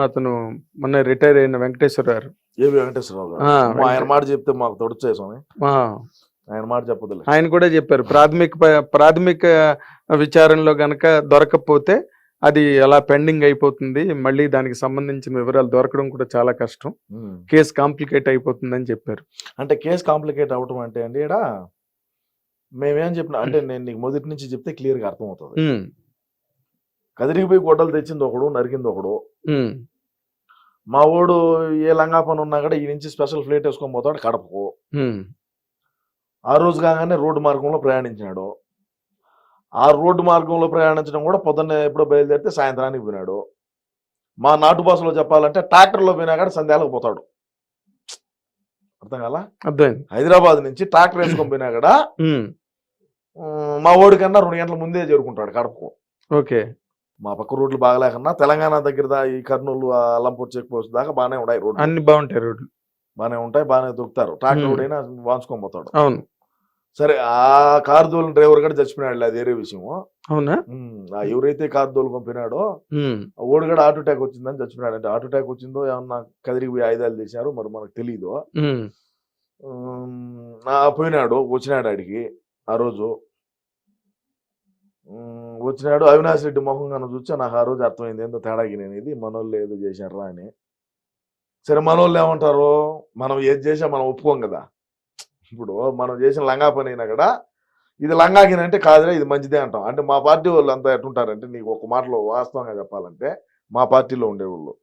అతను మొన్న రిటైర్ అయిన వెంకటేశ్వర గారు. ఏవి వెంకటేశ్వరరావు గారు ఆయన మాట చెప్తే మాకు తొడుచే స్వామి, ఆయన మాట చెప్పదులే. ఆయన కూడా చెప్పారు ప్రాథమిక విచారణలో గనక దొరకకపోతే అది అలా పెండింగ్ అయిపోతుంది, మళ్ళీ దానికి సంబంధించిన వివరాలు దొరకడం కూడా చాలా కష్టం, కేసు కాంప్లికేట్ అయిపోతుంది అని చెప్పారు. అంటే కేసు కాంప్లికేట్ అవటం అంటే అండి ఇక్కడ మేమేం చెప్పినా అంటే నేను నీకు మొదటి నుంచి చెప్తే క్లియర్గా అర్థమవుతుంది. కదిరిగిపోయి గొడ్డలు తెచ్చింది ఒకడు, నరికింది ఒకడు. మా ఓడు ఏ లంగా పని ఉన్నా కూడా ఈ నుంచి స్పెషల్ ఫ్లైట్ వేసుకొని పోతాడు కడపకు. ఆ రోజు కాగానే రోడ్డు మార్గంలో ప్రయాణించినాడు. ఆ రోడ్డు మార్గంలో ప్రయాణించడం కూడా పొద్దున్నే ఎప్పుడో బయలుదేరితే సాయంత్రానికి పోయినాడు. మా నాటు భాషలో చెప్పాలంటే ట్రాక్టర్లో పోయినా కూడా సంధ్యాలకు పోతాడు. అర్థం కాలా? అర్థమైంది. హైదరాబాద్ నుంచి ట్రాక్టర్ వేసుకొని పోయినా కూడా మా ఓడి కన్నా 2 గంటల ముందే చేరుకుంటాడు కడపకు. ఓకే. మా పక్క రోడ్లు బాగలేకన్నా తెలంగాణ దగ్గర ఈ కర్నూలు అల్లంపూర్ చెక్ పోస్ట్ దాకా బాగానే ఉంటాయి రోడ్లు, అన్ని బాగుంటాయి, రోడ్లు బాగానే ఉంటాయి, బాగానే దొరుకుతారు. ట్రాక్టర్ రోడ్ అయినా వాంచుకొని పోతాడు. అవును. సరే ఆ కారు దోలిన డ్రైవర్ కూడా చచ్చిపోయినాడు, అది వేరే విషయం. అవునా? ఎవరైతే కారు దోలు పంపినాడో ఓడి కూడా హార్ట్ అటాక్ వచ్చిందని చచ్చిపోయినాడు. అంటే హార్ట్ అటాక్ వచ్చిందో ఏమన్నా కదిరికి పోయి ఆయుధాలు తీశారు మరి మనకు తెలీదు. పోయినాడు, వచ్చినాడు ఆడికి ఆ రోజు వచ్చినాడు. అవినాష్ రెడ్డి మొహంగా చూస్తే నాకు ఆ రోజు అర్థమైంది ఏందో తేడాగినేది, మనోళ్ళు ఏదో చేశారా అని. సరే మనోళ్ళు ఏమంటారు, మనం ఏది చేసా మనం ఒప్పుకోం కదా. ఇప్పుడు మనం చేసిన లంగా పని అయినా కూడా ఇది లంగాగినంటే కాదురా ఇది మంచిదే అంటాం. అంటే మా పార్టీ వాళ్ళు అంతా ఎట్టుంటారంటే, నీకు ఒక మాటలో వాస్తవంగా చెప్పాలంటే మా పార్టీలో ఉండేవాళ్ళు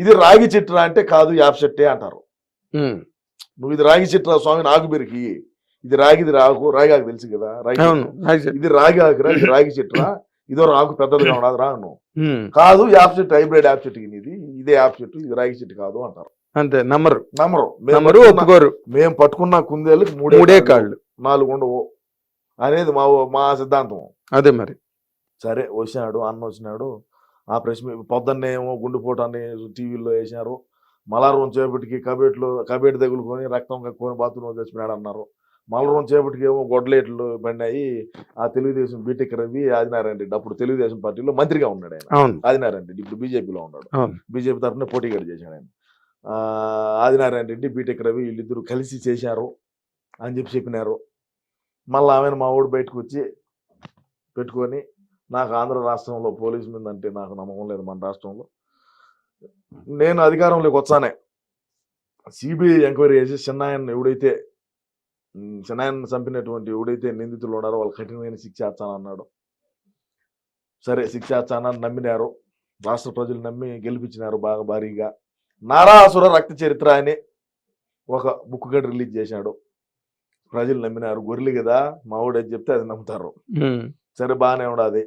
ఇది రాగి చెట్టురా అంటే కాదు యాప్ చెట్టే అంటారు. నువ్వు ఇది రాగి చెట్టురా స్వామి నాకు బెరికి, ఇది రాగిది రాకు, రాగి ఆకు తెలుసు కదా, రాగి ఇది రాగి ఆకురా, ఇది రాగి చెట్టురా, ఇదో రాకు పెద్దదిగా ఉండదు రా నువ్వు కాదు యాప్ చెట్టు, హైబ్రిడ్ యాప్ చెట్టు, ఇది ఇదే యాప్ చెట్టు, ఇది రాగి చెట్టు కాదు అంటారు. అంతే, నమ్మరు ఒప్పుకోరు. మేము పట్టుకున్న కుందేళ్ళకి 3 కాళ్ళు 4 ఉండవు అనేది మా సిద్ధాంతం. అదే మరి. సరే వచ్చినాడు అన్న వచ్చినాడు, ఆ ప్రెస్ పొద్దున్నే ఏమో గుండెపోటాన్ని టీవీలో వేసినారు. మలారం చేపటికి కబేట్ తగులుకొని రక్తం కక్కుని బాత్రూంలో చచ్చిపోయాడు అన్నారు. మలరం చేపటికి ఏమో గొడ్డలేట్లు పడినాయి. ఆ తెలుగుదేశం బీటెక్ రవి ఆదినారాయణ రెడ్డి అప్పుడు తెలుగుదేశం పార్టీలో మంత్రిగా ఉన్నాడు ఆయన. ఆదినారాయణ రెడ్డి ఇప్పుడు బీజేపీలో ఉన్నాడు, బీజేపీ తరఫున పోటీగా చేశాడు ఆయన. ఆదినారాయణ రెడ్డి బీటెక్ రవి వీళ్ళిద్దరు కలిసి చేశారు అని చెప్పినారు. మళ్ళీ ఆమెను మా ఊడు బయటకు వచ్చి పెట్టుకొని, నాకు ఆంధ్ర రాష్ట్రంలో పోలీసు మీద అంటే నాకు నమ్మకం లేదు, మన రాష్ట్రంలో నేను అధికారంలోకి వచ్చానే సిబిఐ ఎంక్వైరీ చేసి చిన్నాయన్ని చంపినటువంటి ఎవడైతే నిందితులు ఉన్నారో వాళ్ళు కఠినమైన శిక్ష చేస్తానన్నాడు. సరే శిక్ష చేస్తానని నమ్మినారు, రాష్ట్ర ప్రజలు నమ్మి గెలిపించినారు బాగా భారీగా. నారాసుర రక్త చరిత్ర అని ఒక బుక్ గడ్ రిలీజ్ చేశాడు, ప్రజలు నమ్మినారు. గొర్రెలు కదా మా ఊడేది చెప్తే అది నమ్ముతారు. సరే బాగానే ఉండదు.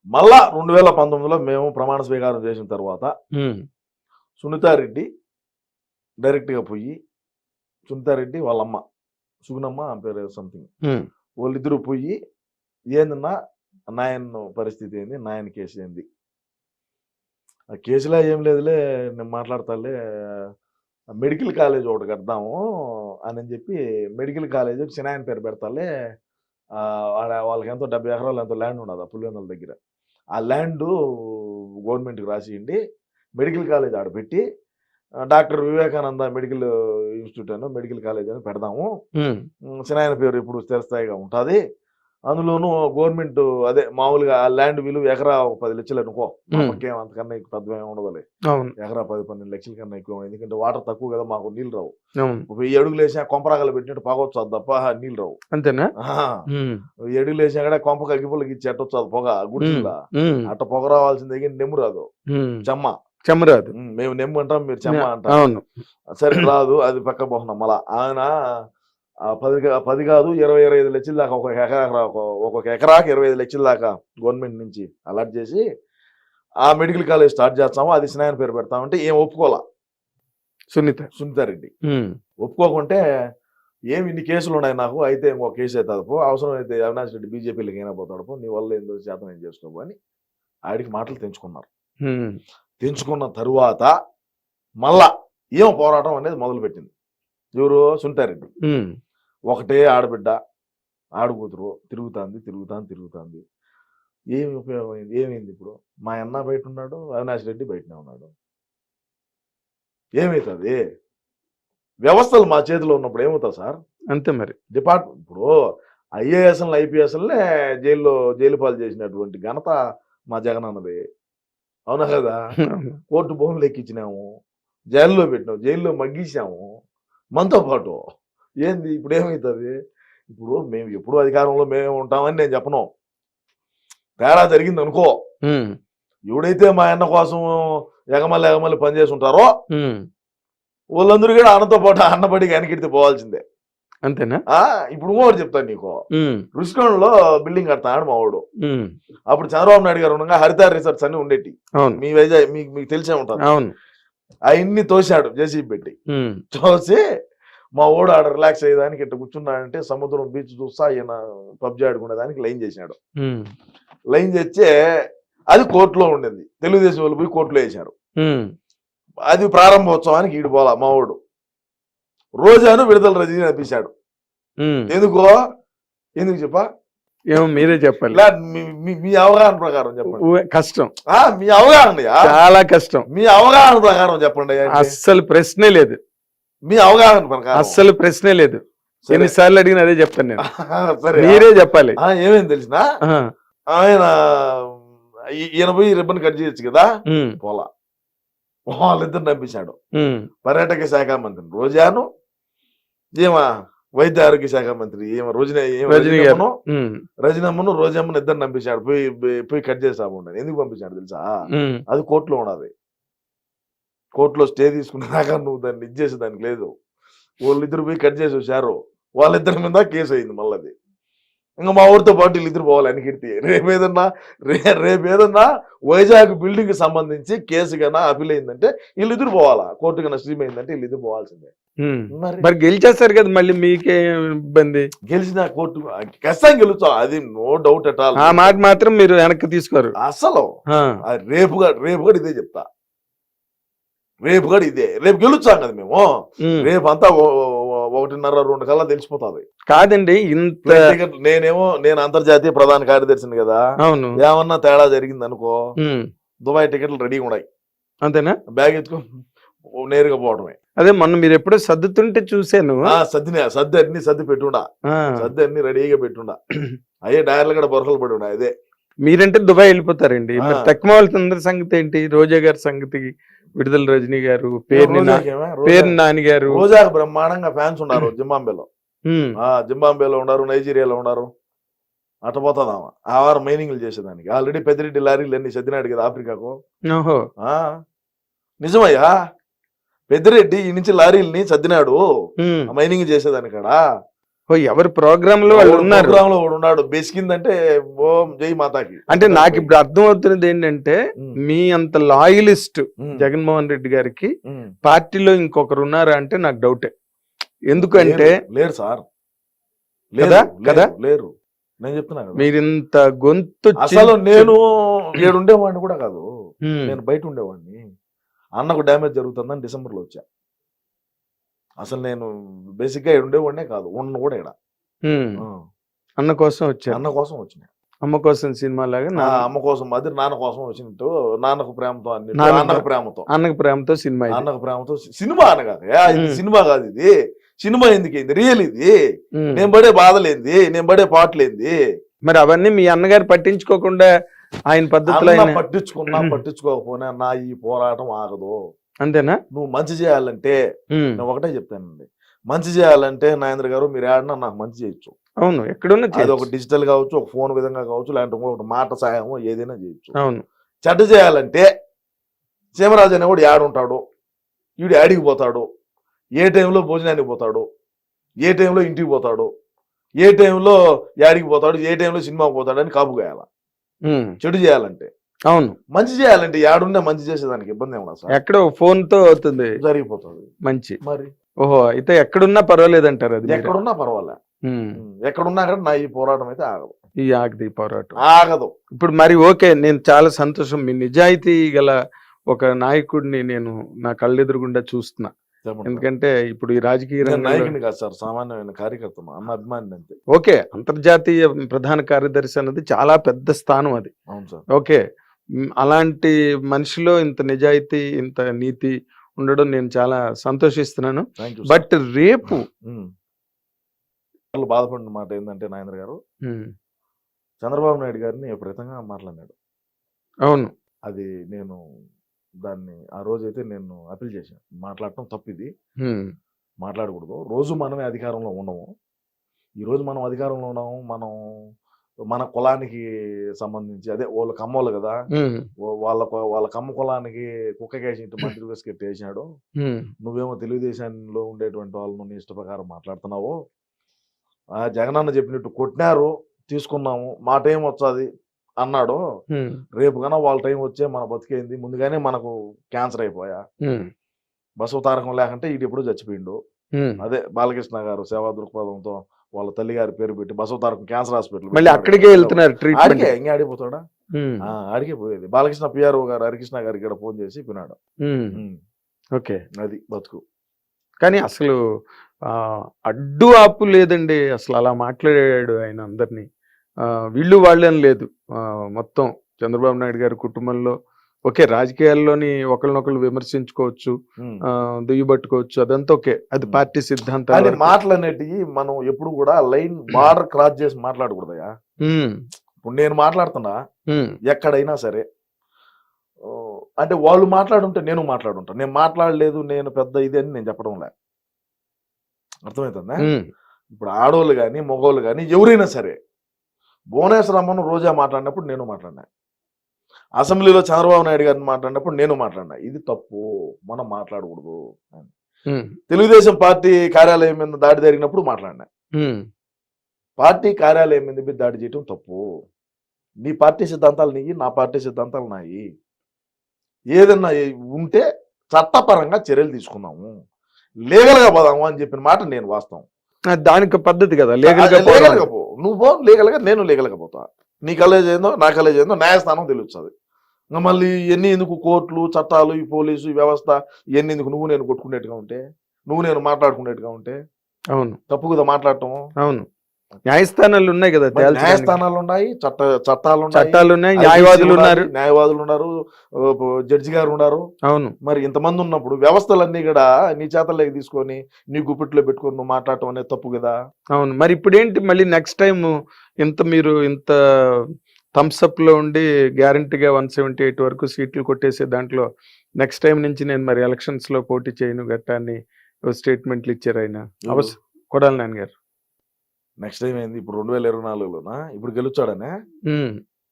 మళ్ళా 2019లో మేము ప్రమాణ స్వీకారం చేసిన తర్వాత సునీతారెడ్డి డైరెక్ట్గా పోయి, సునీతారెడ్డి వాళ్ళమ్మ సుగుణమ్మ పేరు సంథింగ్, వాళ్ళిద్దరూ పోయి ఏందన్నా నాయన పరిస్థితి ఏంది, నాయన కేసు ఏంది, ఆ కేసులో ఏం లేదులే నేను మాట్లాడతాలే, మెడికల్ కాలేజ్ ఒకటి కడదాము అని చెప్పి మెడికల్ కాలేజ్ చిన్నాయన పేరు పెడతాలే, వాళ్ళకి ఎంతో 70 ఎకరాలు ఎంతో ల్యాండ్ ఉండదు ఆ పులివెందుల దగ్గర, ఆ ల్యాండ్ గవర్నమెంట్కి రాసియండి, మెడికల్ కాలేజ్ ఆడ పెట్టి డాక్టర్ వివేకానంద మెడికల్ ఇన్స్టిట్యూట్ అని మెడికల్ కాలేజ్ అని పెడదాము, చిన్నాయన పేరు ఇప్పుడు స్థిరస్థాయిగా ఉంటుంది, అందులోనూ గవర్నమెంట్ అదే మామూలుగా ఆ ల్యాండ్ విలువ ఎకరా 10 లక్షలు అనుకో, మనకేం అంతకన్నా పెద్ద ఉండదులే, ఎకరా 10-12 లక్షల కన్నా ఎక్కువ, ఎందుకంటే వాటర్ తక్కువ కదా, మాకు నీళ్ళు రావు, 1000 అడుగులు వేసినా కొంపరాగలు పెట్టినట్టు పగవచ్చు తప్ప నీళ్ళు రావు. అంతేనా? 1000 అడుగులు వేసినా కూడా కొంపకు అగ్గిపుల్లకి ఇచ్చి ఎట్టొచ్చు అది పొగ గుడిలా, అట్ట పొగ రావాల్సిందే కానీ నెమ్ము రాదు, చెమ్మ రాదు. మేము నెమ్ము అంటాం, మీరు చెమ్మ అంటాం. సరే రాదు, అది పక్క పోతున్నాం. మళ్ళా ఆయన 10 కాదు 20-25 లక్షల దాకా ఒక్కొక్క ఎకరాకి 25 లక్షల దాకా గవర్నమెంట్ నుంచి అలాట్ చేసి ఆ మెడికల్ కాలేజ్ స్టార్ట్ చేస్తాము, అది చిన్నాయన పేరు పెడతామంటే ఏం ఒప్పుకోవాలా సునీతారెడ్డి. ఒప్పుకోకుంటే ఏమి ఇన్ని కేసులు ఉన్నాయి నాకు, అయితే ఇంకో కేసు అవుతుంది పో, అవసరం అయితే అవినాష్ రెడ్డి బీజేపీలోకి అయినా పోతాడు పో, నీ వల్ల ఏందో శాతం ఏం చేసుకోబో అని ఆడికి మాటలు తెంచుకున్నారు. తెంచుకున్న తరువాత మళ్ళా ఏం పోరాటం అనేది మొదలుపెట్టింది ఎవరు, సునీతారెడ్డి. ఒకటే ఆడబిడ్డ ఆడకూతురు తిరుగుతుంది. ఏమి ఉపయోగమైంది? ఏమైంది ఇప్పుడు? మా అన్న బయట ఉన్నాడు, అవినాష్ రెడ్డి బయటనే ఉన్నాడు. ఏమవుతుంది? వ్యవస్థలు మా చేతిలో ఉన్నప్పుడు ఏమవుతుంది సార్? అంతే మరి. ఇప్పుడు ఐఏఎస్ఎల్ ఐపీఎస్ఎల్నే జైలు పాలు చేసినటువంటి ఘనత మా జగన్ అన్నది. అవునా కదా? కోర్టు భూములు ఎక్కించినాము, జైల్లో పెట్టినాము, జైల్లో మగ్గించాము మనతో పాటు. ఏంది ఇప్పుడు ఏమవుతుంది? ఇప్పుడు మేము ఎప్పుడు అధికారంలో మేమే ఉంటామని నేను చెప్పను. తేడా జరిగింది అనుకో, ఎవడైతే మా అన్న కోసం ఎగమల్లి పనిచేసి ఉంటారో వాళ్ళందరూ కూడా అన్నతో పాటు అన్నబడికి వెనకెడితే పోవాల్సిందే. అంతేనా? ఇప్పుడు కూడా చెప్తాను నీకు. రుషికొండలో బిల్డింగ్ కడతాడు మా వాడు. అప్పుడు చంద్రబాబు నాయుడు గారు ఉండగా హరితార్ రిసార్ట్స్ అన్ని ఉండేటి. మీ వైజాగ్ మీకు తెలిసే ఉంటారు. అవన్నీ తోసాడు జేసీబీ పెట్టి. తోసి మా ఓడు ఆడ రిలాక్స్ అయ్యేదానికి ఇట్లా కూర్చున్నాడంటే సముద్రం బీచ్ చూస్తా ఈయన పబ్జీ ఆడుకునేదానికి లైన్ చేసినాడు. లైన్ చేస్తే అది కోర్టులో ఉండింది. తెలుగుదేశం వాళ్ళు పోయి కోర్టులో వేశారు. అది ప్రారంభోత్సవానికి ఈడు పోలా మా ఓడు. రోజాను విడుదల రజనీ అనిపించాడు. ఎందుకు చెప్పా? ఏమో మీరే చెప్పాలి. మీ అవగాహన ప్రకారం చెప్పండి. కష్టం. మీ అవగాహన చాలా కష్టం. మీ అవగాహన ప్రకారం చెప్పండి. అస్సలు ప్రశ్నే లేదు. మీ అవగాహన ప్రకారం అస్సలు ప్రశ్నే లేదు. ఎన్నిసార్లు అడిగిన అదే చెప్తాను నేను. మీరే చెప్పాలి. ఏమేమి తెలిసిన ఆయన ఈయన పోయి రిబ్బన్ కట్ చేయొచ్చు కదా, పోలా. వాళ్ళిద్దరు నంపించాడు. పర్యాటక శాఖ మంత్రి రోజాను, ఏమా వైద్య ఆరోగ్య శాఖ మంత్రి రజనమ్మను రోజమ్మను ఇద్దరు నంపించాడు. పోయి కట్ చేసాము. ఎందుకు పంపించాడు తెలుసా? అది కోర్టులో ఉన్నది. కోర్టులో స్టే తీసుకునేదాకా నువ్వు దాన్ని ఇచ్చేసేదానికి లేదు. వాళ్ళిద్దరు పోయి కట్ చేసి వచ్చారు. వాళ్ళిద్దరి మీద కేసు అయింది. మళ్ళీ ఇంకా మా ఊరితో పాటు వీళ్ళిద్దరు పోవాలి అనికిడితే. రేపేదన్నా వైజాగ్ బిల్డింగ్ కి సంబంధించి కేసు కన్నా అపీల్ అయిందంటే వీళ్ళిద్దరు పోవాలా. కోర్టు కన్నా స్ట్రీమ్ అయిందంటే వీళ్ళిద్దరు పోవాల్సిందే. మరి గెలిచేస్తారు కదా, మళ్ళీ మీకే ఇబ్బంది. గెలిచిన కోర్టు ఖచ్చితంగా గెలుస్తాం, అది నో డౌట్ అట్ ఆల్. ఆ మాట మాత్రం మీరు వెనక్కి తీసుకోరు అసలు. రేపు కూడా ఇదే చెప్తా. రేపు గెలుచాం కదా మేము. రేపు అంతా 1:30-2 కల్లా తెలిసిపోతుంది. కాదండి ఇంత. నేను అంతర్జాతీయ ప్రధాన కార్యదర్శిని కదా. అవును. ఏమన్నా తేడా జరిగింది అనుకో, దుబాయ్ టికెట్లు రెడీగా ఉన్నాయి. అంతేనా? బ్యాగ్ ఎత్తుకో నేరుగా పోవడమే. అదే మొన్న మీరు ఎప్పుడో సర్దుతుంటే చూసాను. సర్ది పెట్టుండా, సర్ది అన్ని రెడీగా పెట్టుండా. అయ్యే డైర్లు కూడా బొరకలు పడి ఉన్నాయి. అదే మీరంటే దుబాయ్ వెళ్ళిపోతారండి. మరి తక్కువ వాళ్ళందరి సంగతి ఏంటి? రోజా గారి సంగతి, విడుదల రజనీ గారు, పేరు నాని గారు. రోజాకు బ్రహ్మాండంగా ఫ్యాన్స్ ఉన్నారు. జింబాంబేలో ఉన్నారు, నైజీరియాలో ఉన్నారు. అట్ట పోతుందామా ఆ వారం మైనింగ్లు చేసేదానికి. ఆల్రెడీ పెద్దిరెడ్డి లారీలు అన్ని సర్దినాడు కదా ఆఫ్రికాకు. నిజమయ్యా, పెద్దిరెడ్డి ఈ నుంచి లారీలని సర్దినాడు మైనింగ్ చేసేదానికాడా. ఎవరి ప్రోగ్రామ్ లో వాళ్ళు ఉన్నారు. ప్రోగ్రామ్ లో ఉన్నాడు. బెసికిందంటే ఓం జై మాతాకి. అంటే నాకు ఇప్పుడు అర్థం అవుతున్నది ఏంటంటే, మీ అంత లాయలిస్ట్ జగన్మోహన్ రెడ్డి గారికి పార్టీలో ఇంకొకరు ఉన్నారా అంటే నాకు డౌటే. ఎందుకంటే లేరు సార్, కదా లేరు. నేను చెప్తున్నా మీరింత గొంతు. అసలు నేను ఏడుండేవాడిని కూడా కాదు, నేను బయట ఉండేవాడిని. అన్నకు డ్యామేజ్ జరుగుతుందని డిసెంబర్ లో వచ్చా. అసలు నేను బేసిక్ గా ఉండేవాడినే కాదు, ఉన్న కూడా ఇక్కడ. అన్న కోసం వచ్చా. అన్న కోసం వచ్చిన. అమ్మ కోసం సినిమా లాగా అమ్మ కోసం మాదిరి నాన్న కోసం వచ్చినట్టు. నాన్నకు ప్రేమతో అన్నకు ప్రేమతో సినిమా. అన్నకు ప్రేమతో సినిమా అనగాదు. ఇది సినిమా కాదు, ఇది సినిమా. ఎందుకైంది రియల్ ఇది. నేను పడే బాధలేంది, నేను పడే పాటలేంది. మరి అవన్నీ మీ అన్నగారు పట్టించుకోకుండా ఆయన పద్ధతిలో పట్టించుకోకపోయినా నా ఈ పోరాటం ఆగదు. అంతేనా? నువ్వు మంచి చేయాలంటే నేను ఒకటే చెప్తానండి, మంచి చేయాలంటే నాగేంద్ర గారు మీరు ఆడినా నాకు మంచి చేయొచ్చు. అవును, ఎక్కడున్నా అది ఒక డిజిటల్ కావచ్చు, ఒక ఫోన్ విధంగా కావచ్చు, లేదంటే ఒక మాట సాయమో ఏదైనా చేయొచ్చు. అవును. చెడ్డ చేయాలంటే సీమరాజు అనేవాడు యాడుంటాడు, వీడు యాడికి పోతాడు, ఏ టైంలో భోజనానికి పోతాడు, ఏ టైంలో ఇంటికి పోతాడు, ఏ టైంలో యాడికి పోతాడు, ఏ టైంలో సినిమాకి పోతాడు అని కాపు కాయాల. చెడు చేయాలంటే. అవును. మంచి చేయాలంటే యాడున్నా మంచి చేసేదానికి ఇబ్బంది ఏమన్నా సార్? ఎక్కడో ఫోన్ తో అవుతుంది, జరిగిపోతుంది మంచి. మరి ఓహో, అయితే ఎక్కడున్నా పర్వాలేదు అంటారు. అది ఎక్కడున్నా పర్వాలే, ఎక్కడున్నా కానీ నా ఈ పోరాటం అయితే ఆగదు. ఆగదు ఈ పోరాటం, ఆగదు. ఇప్పుడు మరి ఓకే, నేను చాలా సంతోషం. మీ నిజాయితీ గల ఒక నాయకుడిని నేను నా కళ్ళెదురుగుండా చూస్తున్నా. చెప్పండి. ఎందుకంటే ఇప్పుడు ఈ రాజకీయ నేను రంగంలో నాయకుని కాదు సార్, సామాన్యమైన కార్యకర్తను, అన్న అభిమాని అంతే. ఓకే, అంతర్జాతీయ ప్రధాన కార్యదర్శి అన్నది చాలా పెద్ద స్థానం అది. అవును సార్. ఓకే, అలాంటి మనిషిలో ఇంత నిజాయితీ, ఇంత నీతి ఉండడం నేను చాలా సంతోషిస్తున్నాను. Thank you. బట్ రేపు బాధపడిన మాట ఏంటంటే నాయన గారు, చంద్రబాబు నాయుడు గారిని విపరీతంగా మాట్లాడినాడు. అవును, అది నేను దాన్ని ఆ రోజైతే నేను అప్పీల్ చేశాను. మాట్లాడటం తప్పిది, మాట్లాడకూడదు. రోజు మనమే అధికారంలో ఉండము. ఈరోజు మనం అధికారంలో ఉన్నాము, మనం మన కులానికి సంబంధించి, అదే వాళ్ళ కమ్మోళ్ళు కదా, వాళ్ళ కమ్మ కులానికి కుక్కకేసి మంత్రి బిస్కెట్ వేసినాడు. నువ్వేమో తెలుగుదేశంలో ఉండేటువంటి వాళ్ళను నీ ఇష్ట ప్రకారం మాట్లాడుతున్నావు. జగనన్న చెప్పినట్టు కొట్టినారు, తీసుకున్నాము, మా టైం వచ్చాది అన్నాడు. రేపు కన్నా వాళ్ళ టైం వచ్చే మన బతికేంది, ముందుగానే మనకు క్యాన్సర్ అయిపోయా. బసవ తారకం లేకంటే ఇది ఎప్పుడు చచ్చిపోయిండు. అదే బాలకృష్ణ గారు సేవా దృక్పథంతో వాళ్ళ తల్లి గారి పేరు పెట్టి బసవ తారకం క్యాన్సర్ హాస్పిటల్ మళ్ళీ అక్కడికే వెళ్తున్నారు. ఆడికే ఇంకా ఆడిపోతాడా, ఆడికే పోయేది. బాలకృష్ణ పిఆర్ఓ గారు హరికృష్ణ గారికి ఇక్కడ ఫోన్ చేసి పిన్నాడు. ఓకే, అది బతుకు. కానీ అసలు అడ్డు ఆపు లేదండి. అసలు అలా మాట్లాడాడు ఆయన అందరినీ. వీళ్ళు వాళ్ళని లేదు, మొత్తం చంద్రబాబు నాయుడు గారి కుటుంబంలో ఓకే, రాజకీయాల్లోని ఒకరినొకరు విమర్శించుకోవచ్చు, దుయ్యబట్టుకోవచ్చు, అదంతా ఓకే, అది పార్టీ సిద్ధాంతాలు. మాటలు అనేటివి మనం ఎప్పుడు కూడా లైన్ బార్డర్ క్రాస్ చేసి మాట్లాడకూడదయా. ఇప్పుడు నేను మాట్లాడుతున్నా ఎక్కడైనా సరే, అంటే వాళ్ళు మాట్లాడుంటే నేను మాట్లాడుంటా. నేను మాట్లాడలేదు, నేను పెద్ద ఇది అని నేను చెప్పడం లే. అర్థమవుతుందా? ఇప్పుడు ఆడోళ్ళు కానీ మగోళ్ళు కానీ ఎవరైనా సరే, భువనేశ్వరమ్మను రోజా మాట్లాడినప్పుడు నేను మాట్లాడినా, అసెంబ్లీలో చంద్రబాబు నాయుడు గారిని మాట్లాడినప్పుడు నేను మాట్లాడినా. ఇది తప్పు, మనం మాట్లాడకూడదు. తెలుగుదేశం పార్టీ కార్యాలయం మీద దాడి జరిగినప్పుడు మాట్లాడినా. పార్టీ కార్యాలయం మీద దాడి చేయటం తప్పు. నీ పార్టీ సిద్ధాంతాలు నీయి, నా పార్టీ సిద్ధాంతాలు నాయి. ఏదన్నా ఉంటే చట్టపరంగా చర్యలు తీసుకుందాము, లీగల్గా పోదాము అని చెప్పిన మాట నేను వాస్తవం. దానికి పద్ధతి కదా, లీగల్గా పో, నువ్వు పో లీగల్గా, నేను లీగల్గా పోతా. నీ కాలేజ్ ఏందో నా కాలేజ్ ఏందో న్యాయస్థానం తెలుస్తుంది. ఇంకా మళ్ళీ ఇవన్నీ ఎందుకు, కోర్టులు చట్టాలు, ఈ పోలీసు ఈ వ్యవస్థ ఇవన్నీ ఎందుకు? నువ్వు నేను కొట్టుకునేట్టుగా ఉంటే, నువ్వు నేను మాట్లాడుకునేట్టుగా ఉంటే అవును, తప్పు కదా మాట్లాడటం. అవును, న్యాయస్థానాలు ఉన్నాయి కదా, న్యాయస్థానాలు ఉన్నాయి, చట్టాలు ఉన్నాయి, న్యాయవాదులు ఉన్నారు, జడ్జి గారు ఉన్నారు. అవును, మరి ఇంతమంది ఉన్నప్పుడు వ్యవస్థలన్నీ కూడా నీ చేతల్లోకి తీసుకొని నీ గుప్పిట్లో పెట్టుకొని నువ్వు మాట్లాడటం అనేది తప్పు కదా. అవును, మరి ఇప్పుడు ఏంటి మళ్ళీ నెక్స్ట్ టైం మీరు ఇంత థమ్స్అప్ లో ఉండి గ్యారంటీగా 178 వరకు సీట్లు కొట్టేసే దాంట్లో నెక్స్ట్ టైం నుంచి నేను మరి ఎలక్షన్స్ లో పోటీ చేయను గట్టాన్ని స్టేట్మెంట్లు ఇచ్చారు ఆయన, కొడాలి నాని గారు. నెక్స్ట్ టైం ఏంది, ఇప్పుడు 2024లోనా ఇప్పుడు గెలుచాడనే,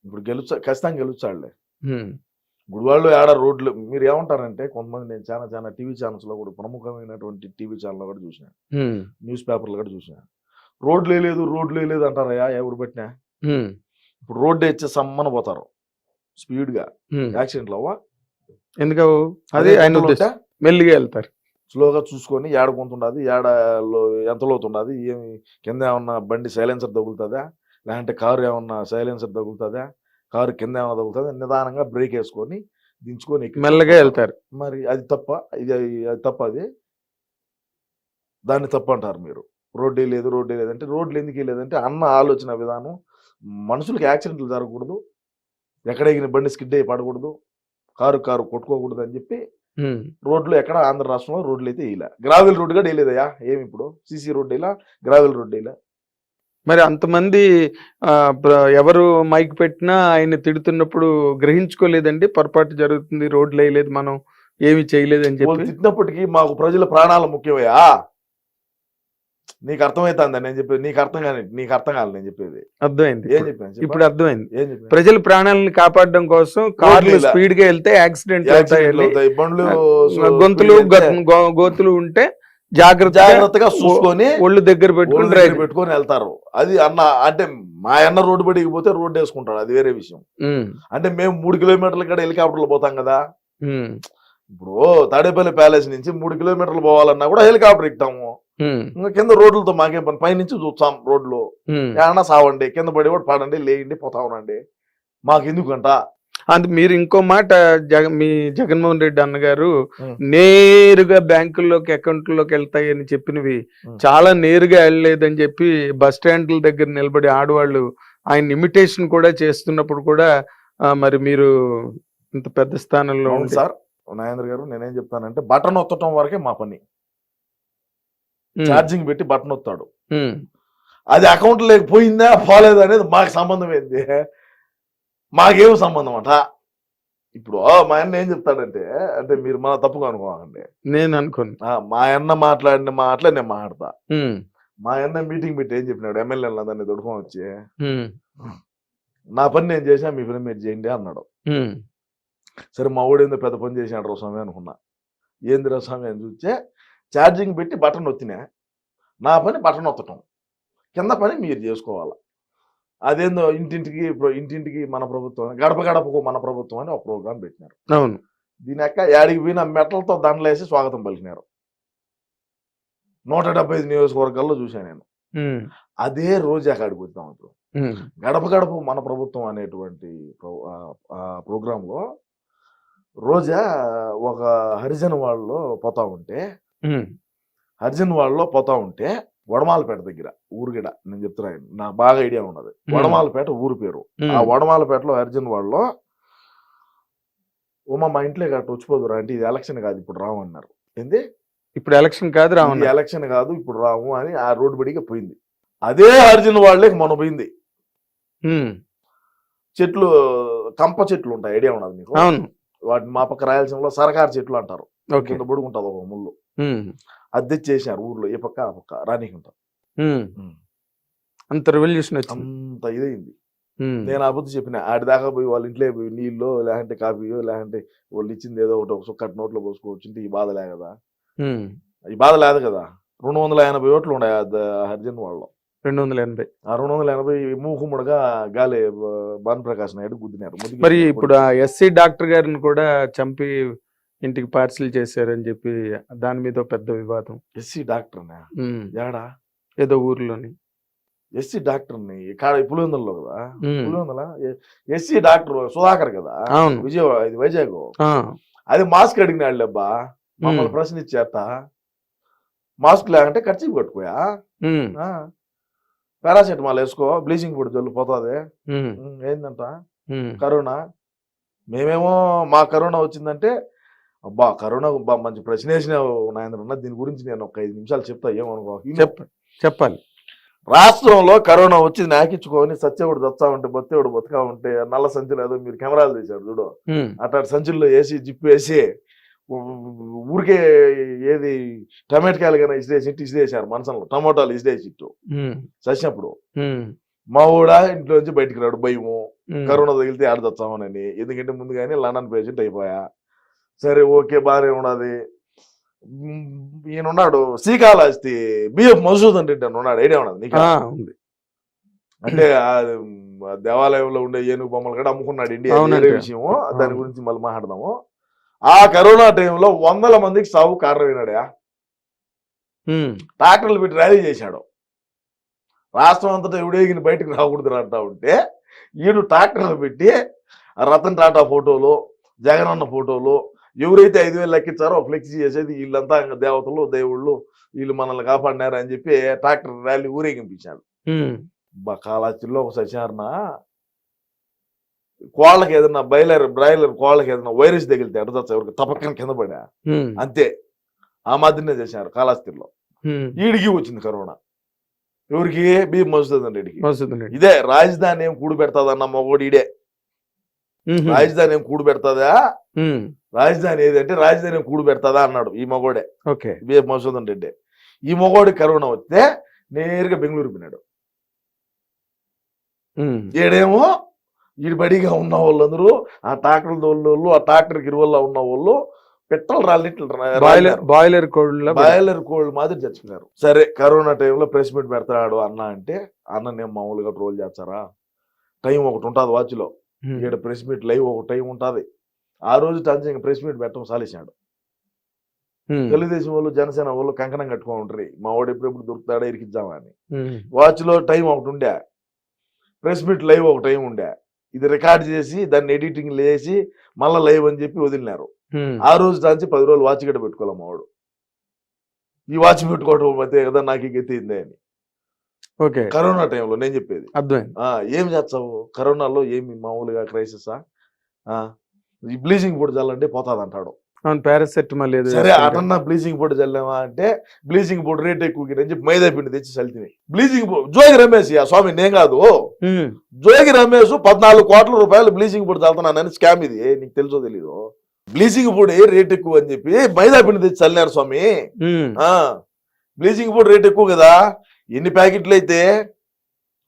ఇప్పుడు ఖచ్చితంగా గెలుచాడులే. గుడివాళ్ళు ఏడ రోడ్లు మీరు ఏమంటారంటే, కొంతమంది నేను చాలా టీవీ ఛానల్స్ లో కూడా, ప్రముఖమైనటువంటి టీవీ ఛానల్ కూడా చూసిన, న్యూస్ పేపర్లు కూడా చూసిన, రోడ్లు లేదు అంటారయ్యా ఎవరు పెట్టినా. ఇప్పుడు రోడ్డు ఇచ్చే సమ్మన పోతారు స్పీడ్ గా, యాక్సిడెంట్లు అవ్వా ఎందుకు? అది ఆయన మెల్లిగా వెళ్తారు, స్లోగా చూసుకొని ఏడ కొంతుండదు, ఎంత లోతుండదు, ఏమి కింద ఏమన్నా బండి సైలెన్సర్ తగులుతుందా, లేదంటే కారు ఏమన్నా సైలెన్సర్ తగులుతుందా, కారు కింద ఏమన్నా తగులుతుందా, నిదానంగా బ్రేక్ వేసుకొని దించుకొని మెల్లగా వెళ్తారు. మరి అది తప్ప, అది తప్ప, అది దాన్ని తప్పు అంటారు మీరు. రోడ్డే లేదంటే రోడ్లు ఎందుకు లేదంటే అన్న ఆలోచన విధానం, మనుషులకి యాక్సిడెంట్లు జరగకూడదు, ఎక్కడ ఎగిన బండి స్కిడ్ అయ్యి పడకూడదు, కారు కొట్టుకోకూడదు అని చెప్పి రోడ్లు ఎక్కడ ఆంధ్ర రాష్ట్రంలో రోడ్లు అయితే ఇలా గ్రావెల్ రోడ్డు కూడా వేయలేదయా. ఏమి ఇప్పుడు సీసీ రోడ్డు ఇలా, గ్రావెల్ రోడ్డు ఇలా. మరి అంతమంది ఎవరు మైక్ పెట్టినా ఆయన తిడుతున్నప్పుడు గ్రహించుకోలేదండి, పొరపాటు జరుగుతుంది, రోడ్లు వేయలేదు, మనం ఏమి చేయలేదు అని చెప్పి తిట్టినప్పటికీ మాకు ప్రజల ప్రాణాలు ముఖ్యమయ్యా. నీకు అర్థమవుతుందా నేను చెప్పేది? నీకు అర్థం కాదు నేను చెప్పేది. అర్థమైంది, ఏం చెప్పాను ఇప్పుడు అర్థమైంది. ప్రజల ప్రాణాలను కాపాడడం కోసం కార్లు స్పీడ్ గా వెళ్తే యాక్సిడెంట్ అవుతాయి, బండ్లు గోతులు ఉంటే జాగ్రత్తగా చూసుకొని ఒళ్ళు దగ్గర పెట్టుకొని వెళ్తారు. అది అన్న అంటే మా అన్న రోడ్డు బడికి పోతే రోడ్డు వేసుకుంటాడు, అది వేరే విషయం. అంటే మేము 3 కిలోమీటర్ల కూడా హెలికాప్టర్లు పోతాం కదా. ఇప్పుడు తాడేపల్లి ప్యాలెస్ నుంచి 3 కిలోమీటర్లు పోవాలన్నా కూడా హెలికాప్టర్ ఎక్కుతాము. ఇంకా కింద రోడ్లతో మాకేం పని, పైనుంచి చూస్తాం రోడ్లు. ఏమన్నా సావండి, కింద పడి కూడా పడండి, లేయండి, పోతా ఉండండి, మాకు ఎందుకంట. మీరు ఇంకో మాట మీ జగన్మోహన్ రెడ్డి అన్నగారు ఉం. నేరుగా బ్యాంకుల్లోకి అకౌంట్లోకి వెళ్తాయని చెప్పినవి ఉం. చాలా నేరుగా వెళ్ళలేదని చెప్పి బస్ స్టాండ్ల దగ్గర నిలబడి ఆడవాళ్ళు ఆయన ఇమిటేషన్ కూడా చేస్తున్నప్పుడు కూడా మరి మీరు ఇంత పెద్ద స్థానంలో అవును ఉండి సార్ నాగేంద్ర గారు, నేనేం చెప్తానంటే బటన్ ఒత్తటం వరకే మా పని. ఉం, ఛార్జింగ్ పెట్టి బటన్ ఒత్తాడు, ఉం, అది అకౌంట్ లేకపోయిందా పోలేదా అనేది మాకు సంబంధం ఏంది? మాకేం సంబంధం అట. ఇప్పుడు మా అన్న ఏం చెప్తాడంటే, అంటే మీరు మన తప్పుగా అనుకోవాలండి, నేను అనుకోను. మా అన్న మాట్లాడిన మాటలే నేను మాట్లాడతా. ఉం, మా అన్న మీటింగ్ పెట్టి ఏం చెప్పినాడు, ఎమ్మెల్యేలు దాన్ని దొడుకొని వచ్చి, ఉం, నా పని నేను చేసినా మీ పని మీరు చేయండి అన్నాడు. ఉం, సరే మా ఊడు ఏందో పెద్ద పని చేసినాడు రా స్వామి అనుకున్నా. ఏంది రా స్వామి అని చూస్తే ఛార్జింగ్ పెట్టి బటన్ ఒత్తినా, నా పని బటన్ ఒత్తటం, కింద పని మీరు చేసుకోవాలి. అదేందో ఇంటింటికి మన ప్రభుత్వం, గడప గడపకు మన ప్రభుత్వం అని ఒక ప్రోగ్రాం పెట్టినారు. అవును. దీని యొక్క యాడికి పోయిన మెటలతో దండలేసి స్వాగతం పలికినారు. 175 నియోజకవర్గాల్లో చూశాను నేను. ఉం, అదే రోజు అక్కడికి వచ్చాం. ఇప్పుడు ఉం, గడప గడప మన ప్రభుత్వం అనేటువంటి ప్రోగ్రాంలో రోజా ఒక హరిజన్ వాళ్ళలో పోతా ఉంటే, ఉం, హరిజన్ వాళ్ళలో పోతా ఉంటే వడమాలపేట దగ్గర ఊరుగిడ, నేను చెప్తున్నాను నాకు బాగా ఐడియా ఉన్నది. వడమాలపేట ఊరు పేరు. ఉం, ఆ వడమాలపేటలో హరిజన్ వాళ్ళలో మా ఇంట్లో గట్ట వచ్చిపోదురా అంటే, ఇది ఎలక్షన్ కాదు ఇప్పుడు రాము అన్నారు. ఏంది ఇప్పుడు ఎలక్షన్ కాదు ఇది రావణ. ఎలక్షన్ కాదు ఇప్పుడు రాము అని ఆ రోడ్డు బడిగా పోయింది. అదే హరిజన్ వాళ్ళకి మొన్న పోయింది. ఉం, చెట్లు, కంప చెట్లు ఉంటాయి, ఐడియా ఉన్నది మీకు? అవును. వాటిని మా పక్క రాయలసీమలో సరకారు చెట్లు అంటారు. ఓకే. కింద బొడుగుంటుంది ఒక ముళ్ళు, ఉం, అది తెచ్చేసారు ఊర్లో, ఏ పక్క ఆ పక్క రానీకుంటారు. ఉం, అంత రెవల్యూషన్ వచ్చింది. అంత ఇదైంది. ఉం, నేను ఆ బుద్ధి చెప్పిన, ఆడి దాకా పోయి వాళ్ళ ఇంట్లో పోయి నీళ్ళు లేదంటే కాఫీయో లేదంటే వాళ్ళు ఇచ్చింది ఏదో ఒకటి ఒక సుక్కటి నోట్లో పోసుకోవచ్చు, ఈ బాధ లే కదా, ఉం, ఈ బాధ లేదు కదా. 280 ఓట్లు ఉన్నాయి హరిజన్ వాళ్ళలో. 280. ఆ 280 మూకుముడుగా గాలి భాను ప్రకాష్ నాయుడు గుద్దినారు. మరి ఇప్పుడు ఆ ఎస్సీ డాక్టర్ గారిని కూడా చంపి ఇంటికి పార్సిల్ చేశారని చెప్పి దాని మీద పెద్ద వివాదం. ఎస్సీ డాక్టర్ ఏడా? ఏదో ఊర్లోని ఎస్సీ డాక్టర్ని కాడ పులివెందులలో కదా, పులివెందుల ఎస్సీ డాక్టర్ సుధాకర్ కదా, అవును. విజయవాడ, ఇది వైజాగ్. అది మాస్క్ అడిగినాడు అబ్బా, మమ్మల్ని ప్రశ్న ఇచ్చేట. మాస్క్ లేకంటే ఖర్చు కొట్టుకోయా, పారాసెటమాల్ వేసుకో, బ్లీచింగ్ పొడి జల్లు పోతుంది. ఏందంట కరోనా. మేమేమో మా కరోనా వచ్చిందంటే, అబ్బా కరోనా మంచి ప్రశ్న వేసినావు నాయన, దీని గురించి నేను ఒక 5 నిమిషాలు చెప్తా, ఏమనుకో. చెప్పాలి. రాష్ట్రంలో కరోనా వచ్చి నాకించుకొని సత్యవుడు దత్తా ఉంటే బొత్తేవుడు బతుకా ఉంటే నల్ల సంచులు ఏదో మీరు కెమెరాలు తీశారు చూడు, అట్లా సంచుల్లో వేసి జిప్పు వేసి ఊరికే ఏది టమాటకాయలు కానీ ఇసిరేసారు మనసంలో, టమోటాలు ఇసిరేసి ఇట్టు చచ్చినప్పుడు మా ఊడా ఇంట్లో నుంచి బయటికి రాడు, భయము కరోనా తగిలితే ఆడదచ్చామని. ఎందుకంటే ముందుగానే లండన్ పేషెంట్ అయిపోయా. సరే ఓకే బాగానే ఉన్నది. ఈయన ఉన్నాడు శ్రీకాళహస్తి బిఎఫ్ మధుసూదన్ రెడ్డి అని ఉన్నాడు, ఐడియా ఉన్నది నీకు? అంటే దేవాలయంలో ఉండే ఏనుగు బొమ్మలు కూడా అమ్ముకున్నాడు ఇండియా, వేరే విషయము, దాని గురించి మళ్ళీ మాట్లాడదాము. ఆ కరోనా టైంలో 100 మందికి సాగు కారణమైనాడా? ట్రాక్టర్లు పెట్టి ర్యాలీ చేశాడు. రాష్ట్రం అంతటా ఎవడేగిన బయటకు రాకూడదు అంటా ఉంటే ఈయన ట్రాక్టర్లు పెట్టి రతన్ టాటా ఫోటోలు, జగనన్న ఫోటోలు, ఎవరైతే 5,000 లెక్కించారో ఫ్లెక్సీ చేసేది వీళ్ళంతా ఇంకా దేవతలు దేవుళ్ళు, వీళ్ళు మనల్ని కాపాడినారు అని చెప్పి ట్రాక్టర్ ర్యాలీ ఊరేగింపించాడు. కాళహస్తిలో ఒక సత్యనారాయణ కోళ్ళకి ఏదన్నా బ్రాయిలర్ కోళ్ళకి ఏదన్నా వైరస్ తగిలితే అడ్డదచ్చ ఎవరికి తపక్కన కింద పడా అంతే. ఆ మాదిరినే చేశారు కాళహస్తిలో. ఈడికి వచ్చింది కరోనా. ఎవరికి? బి మధుసూదన్ రెడ్డికి. ఇదే రాజధాని ఏం కూడు పెడతాదన్న మొగోడు ఈడే. రాజధాని ఏం కూడు పెడతాదా, రాజధాని ఏదంటే రాజధాని ఏం కూడు పెడతాదా అన్నాడు ఈ మగోడే, బి మధుసూదన్ రెడ్డి. ఈ మగోడి కరోనా వస్తే నేరుగా బెంగళూరు పోయినాడు. ఈడేమో ఈ బడిగా ఉన్న వాళ్ళందరూ, ఆ ట్రాక్టర్ తోళ్ళు, ఆ ట్రాక్టర్ గిరువల్లో ఉన్న వాళ్ళు పెట్రోల్ బాయిలర్ కోళ్ళు మాదిరి చచ్చిపోయారు. సరే కరోనా టైంలో ప్రెస్ మీట్ పెడతాడు అన్న అంటే, అన్న నేను మామూలుగా ట్రోల్ చేస్తారా? టైం ఒకటి ఉంటుంది వాచ్లో, ఇక్కడ ప్రెస్ మీట్ లైవ్ ఒక టైం ఉంటుంది. ఆ రోజు టంచంగా ప్రెస్ మీట్ పెట్టడం సాలేసాడు. తెలుగుదేశం వాళ్ళు జనసేన వాళ్ళు కంకణం కట్టుకొని ఉంటారు, మా వాడు ఎప్పుడెప్పుడు దొరుకుతాడా ఇరికిద్దామని. వాచ్లో టైం ఒకటి ఉండే, ప్రెస్ మీట్ లైవ్ ఒక టైం ఉండే. ఇది రికార్డ్ చేసి దాన్ని ఎడిటింగ్ లేసి మళ్ళీ లైవ్ అని చెప్పి వదిలినారు. ఉమ్, ఆ రోజు దాంచి 10 రోజులు వాచ్ గడ్డ పెట్టుకోవాలి మా వాడు. ఈ వాచ్ పెట్టుకోవడం మధ్య కదా నాకు ఈ గతి అయింది అని. ఓకే, కరోనా టైంలో నేను చెప్పేది. అర్థమైంది. ఏం చేస్తావు కరోనాలో, ఏమి మామూలుగా క్రైసిసా, ఈ బ్లీచింగ్ పొడి చల్లంటే పోతాది అంటాడు. అవును, పారాసెటమాల్ ఏదో సరే వేసుకుంటే. అటన్నా బ్లీచింగ్ పొడి చల్లామా అంటే బ్లీచింగ్ పొడి రేట్ ఎక్కువ అని చెప్పి మైదా పిండి తెచ్చి చల్లితిని. బ్లీచింగ్ పొడి జోగి రమేష్ స్వామి నేను కాదు, ఉమ్, జోగి రమేష్ 14 కోట్ల రూపాయలు బ్లీచింగ్ పొడి చల్లుతున్నానని స్కామ్ ఇది. నీకు తెలుసో తెలీదు? బ్లీచింగ్ పొడి రేట్ ఎక్కువ అని చెప్పి మైదా పిండి తెచ్చి చల్లినారు స్వామి. ఉమ్, బ్లీచింగ్ పొడి రేట్ ఎక్కువ కదా, ఎన్ని ప్యాకెట్లు అయితే,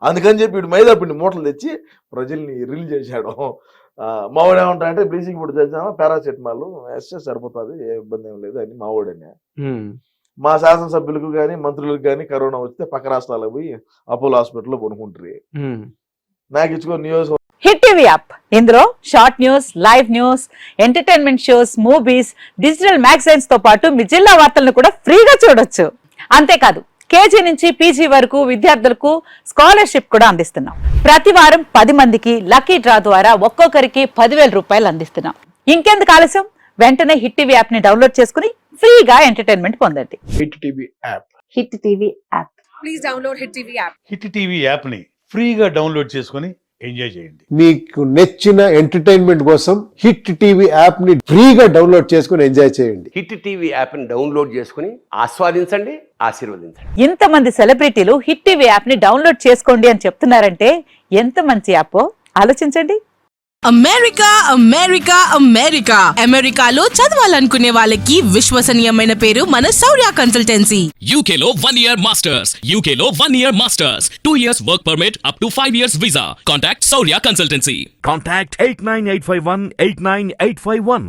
అందుకని చెప్పి వీడు మైదా పిండి మూటలు తెచ్చి ప్రజల్ని రిల్ చేశాడు. మావాడు ఏమంటాడంటే బ్లీచింగ్ పొడి చల్లినా పారాసెటమాల్ వేస్తే సరిపోతుంది, ఏ ఇబ్బంది ఏం లేదు అని మావాడని. ఉమ్, మా శాసనసభ్యులకు కానీ మంత్రులకు కానీ కరోనా వస్తే పక్క రాష్ట్రాలకు పోయి అపోలో హాస్పిటల్లో కొనుక్కుంటారు. ఉమ్. నాకు ఇచ్చుకో నియోజకవర్గం హిట్ టీవీ యాప్ ఇందులో short news, live news, entertainment shows, movies, digital magazines తో పాటు మీ జిల్లా వార్తలను కూడా ఫ్రీగా చూడొచ్చు. అంతేకాదు కేజీ నుంచి పీజీ వరకు విద్యార్థులకు స్కాలర్షిప్ కూడా అందిస్తున్నాం. ప్రతి వారం 10 మందికి లక్కీ డ్రా ద్వారా ఒక్కొక్కరికి 10,000 రూపాయలు అందిస్తున్నాం. ఇంకెందుకు ఆలస్యం, వెంటనే హిట్ టీవీ యాప్ ని డౌన్లోడ్ చేసుకుని ఫ్రీగా ఎంటర్టైన్మెంట్ పొందండి. Hit TV app. Hit TV app. Please download Hit TV app. Hit TV యాప్ని ఫ్రీగా డౌన్లోడ్ చేసుకొని ఎంజాయ్ చేయండి. మీకు నచ్చిన ఎంటర్టైన్మెంట్ కోసం హిట్ టీవీ యాప్ ని ఫ్రీగా డౌన్లోడ్ చేసుకుని ఎంజాయ్ చేయండి. హిట్ టీవీ యాప్ని డౌన్లోడ్ చేసుకుని ఆస్వాదించండి, ఆశీర్వదించండి. ఇంతమంది సెలబ్రిటీలు హిట్ టీవీ యాప్ ని డౌన్లోడ్ చేసుకోండి అని చెప్తున్నారంటే ఎంత మంచి యాప్ ఆలోచించండి. అమెరికా అమెరికా అమెరికా అమెరికాలో చదవాలనుకునే వాళ్ళకి విశ్వసనీయమైన పేరు మన శౌర్య కన్సల్టెన్సీ. UK లో 1 year masters. UK లో 1 year masters. 2 years work permit up to 5 years visa. Contact Saurya Consultancy. Contact 89851 89851.